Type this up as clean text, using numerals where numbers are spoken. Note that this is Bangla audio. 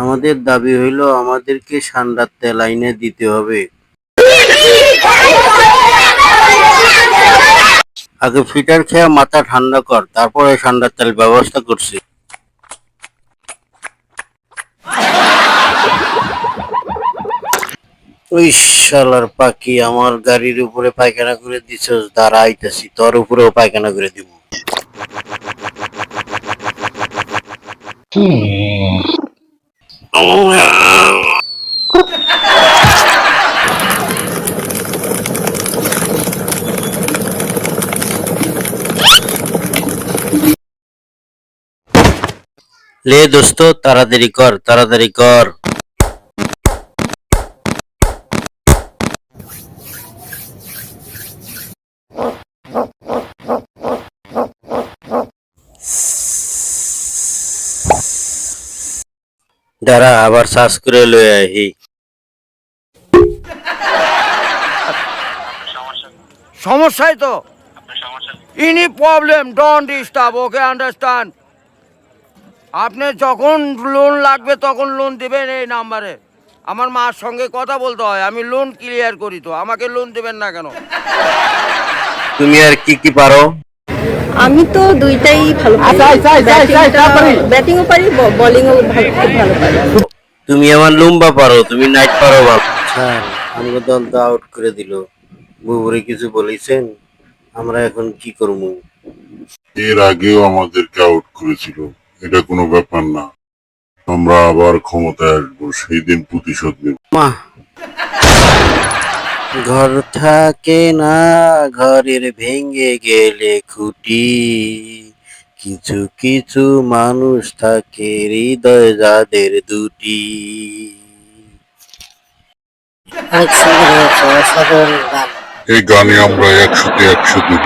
আমাদের দাবি হইল আমাদেরকে সান্ডার তেল আইনে দিতে হবে। আগে ফিটার খেয়ে মাথা ঠান্ডা কর, তারপরে সান্ডার তেল ব্যবস্থা করছি। ওই শালার পাখি, আমার গাড়ির উপরে পায়খানা করে দিছস, দাঁড়া আইতাছি, তোর উপরেও পায়খানা করে দিব। লে দোস্ত, তাড়াতাড়ি কর, তাড়াতাড়ি কর। দাঁড়া, আবার শ্বাস করে লয়ে আহি। সমস্যাই তো ইনি problem, don't disturb, okay understand. আপনি যখন লোন লাগবে তখন লোন দেবেন এই নাম্বারে। আমার মার সঙ্গে কথা বলতে হয়, আমি লোন ক্লিয়ার করি, তো আমাকে লোন দেবেন না কেন? তুমি আর কি কি পারো? আমি তো দুইটাই ভালো পারি, ব্যাটিংও পারি, বোলিংও খুব ভালো পারি। তুমি আমার লুম্বা পারো, তুমি নাইট পারো ভালো। স্যার, আমাকে দল তো আউট করে দিল। বুবুরে কিছু বলেছেন? আমরা এখন কি করবো? এর আগেও আমাদেরকে আউট করেছিল, এটা কোনো ব্যাপার না। আমরা আবার ক্ষমতায় আসবো, সেই দিন প্রতিশোধ নেব। মা, ঘর থাকে না, ঘরের ভেঙে গেলে খুঁটি, কিছু কিছু মানুষ থাকে হৃদয় যাদের দুটি। এই গানে আমরা 100-তে 100 দিব।